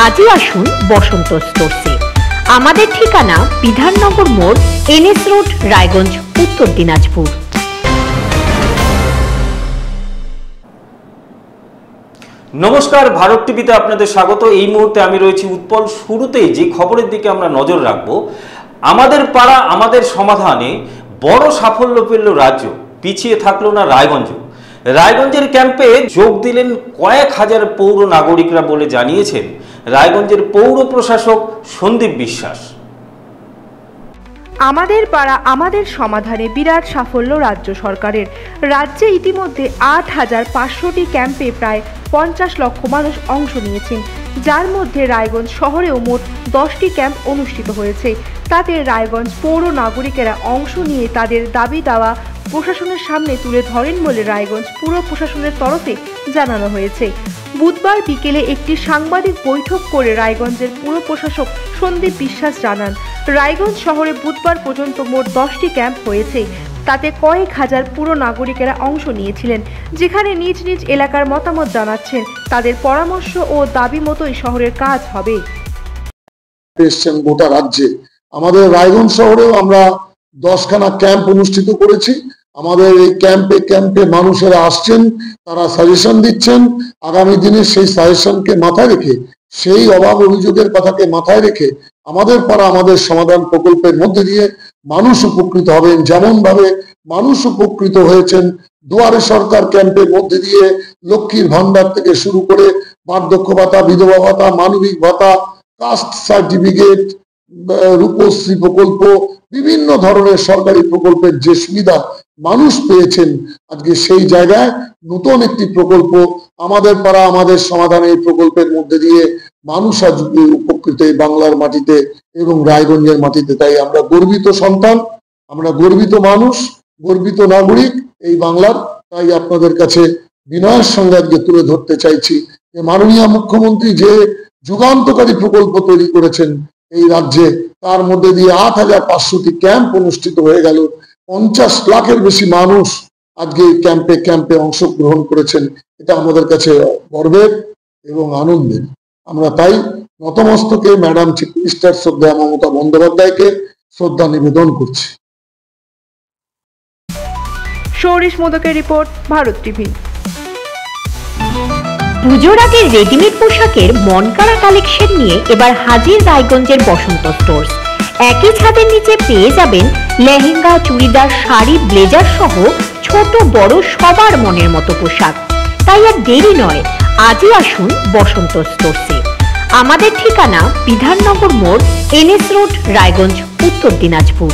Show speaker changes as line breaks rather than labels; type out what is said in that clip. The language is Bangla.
আজই আসুন বসন্ত স্টোরসে। আমাদের ঠিকানা বিধাননগর মোড়, NS রোড, রায়গঞ্জ, উত্তর দিনাজপুর।
নমস্কার, ভারত টিভিতে আপনাদের স্বাগত। এই মুহূর্তে আমি রয়েছি উৎপল। শুরুতেই যে খবরের দিকে আমরা নজর রাখবো, আমাদের পাড়া আমাদের সমাধানে বড় সাফল্য পেল রাজ্য, পিছিয়ে থাকলো না রায়গঞ্জ। রায়গঞ্জের ক্যাম্পে যোগ দিলেন কয়েক হাজার পৌর নাগরিকরা বলে জানিয়েছেন রায়গঞ্জের পৌর প্রশাসক সন্দীপ বিশ্বাস।
আমাদের পাড়া আমাদের সমাধানে বিরাট সাফল্য রাজ্য সরকারের। রাজ্যে ইতিমধ্যে ৮,৫০০টি ক্যাম্পে প্রায় ৫০ লক্ষ মানুষ অংশ নিয়েছেন, যার মধ্যে রায়গঞ্জ শহরেও মোট 10টি ক্যাম্প অনুষ্ঠিত হয়েছে। তাতে রায়গঞ্জ পৌর নাগরিকেরা অংশ নিয়ে তাদের দাবি দাওয়া প্রশাসনের সামনে তুলে ধরেন বলে রায়গঞ্জ পুর প্রশাসনের তরফে জানানো হয়েছে। বুধবার বিকেলে একটি সাংবাদিক বৈঠক করে রায়গঞ্জের পুর প্রশাসক সন্দীপ বিশ্বাস জানান, রায়গঞ্জ শহরে বুধবার পর্যন্ত মোট 10টি ক্যাম্প হয়েছে। তাতে কয়েক হাজার পুর নাগরিকেরা অংশ নিয়েছিলেন, যেখানে নিজ নিজ এলাকার মতামত জানাচ্ছেন। তাদের পরামর্শ ও দাবি মতোই শহরের কাজ হবে।
গোটা রাজ্যে আমাদের রায়গঞ্জ শহরেও আমরা 10খানা ক্যাম্প অনুষ্ঠিত করেছি। আমাদের এই ক্যাম্পে মানুষেরা আসছেন, তারা সাজেশন দিচ্ছেন। আগামী দিনে সেই সাজেশনকে মাথায় রেখে, সেই অভাব অভিযোগের কথাকে মাথায় রেখে আমাদের পাড়া আমাদের সমাধান প্রকল্পের মধ্যে দিয়ে মানুষ উপকৃত হবেন। যেমন ভাবে মানুষ উপকৃত হয়েছেন দুয়ারে সরকার ক্যাম্পের মধ্যে দিয়ে, লক্ষ্মীর ভান্ডার থেকে শুরু করে বার্ধক্য ভাতা, বিধবা ভাতা, মানবিক ভাতা, কাস্ট সার্টিফিকেট, রূপশ্রী প্রকল্প, বিভিন্ন ধরনের সরকারি প্রকল্পের যে সুবিধা মানুষ পেয়েছেন, আজকে সেই জায়গায় নতুন একটি প্রকল্প আমাদের পাড়া আমাদের সমাধান এই প্রকল্পের মধ্যে দিয়ে মানুষ আজ উপকৃত এই বাংলার মাটিতে এবং রায়গঞ্জের মাটিতে। তাই আমরা গর্বিত সন্তান, আমরা গর্বিত মানুষ, গর্বিত নাগরিক এই বাংলার। তাই আপনাদের কাছে বিনয়ের সঙ্গে আজকে তুলে ধরতে চাইছি যে মাননীয় মুখ্যমন্ত্রী যে যুগান্তকারী প্রকল্প তৈরি করেছেন এই রাজ্যে, তার মধ্যে দিয়ে ৮,৫০০টি ক্যাম্প অনুষ্ঠিত হয়ে গেল। ৫০ লাখের বেশি মানুষ আজকে ক্যাম্পে অংশগ্রহণ করেছেন। এটা আমাদের কাছে গর্বের এবং আনন্দের। আমরা তাই নতমস্তকে ম্যাডাম চিফ মিনিস্টার শ্রদ্ধা মমতা বন্দ্যোপাধ্যায়কে শ্রদ্ধা নিবেদন করছি।
সৌরিশ মোদকের রিপোর্ট, ভারত টিভি।
পুজোর আগে রেডিমেড পোশাকের মনকাড়া কালেকশন নিয়ে এবার হাজির রায়গঞ্জের বসন্ত স্টোরস। একই ছাদের নিচে পেয়ে যাবেন লেহেঙ্গা, চুড়িদার, শাড়ি, ব্লেজার সহ ছোট বড় সবার মনের মতো পোশাক। তাই আর দেরি নয়, আজই আসুন বসন্ত স্টোরসে। আমাদের ঠিকানা বিধাননগর মোড়, NS রোড, রায়গঞ্জ, উত্তর দিনাজপুর।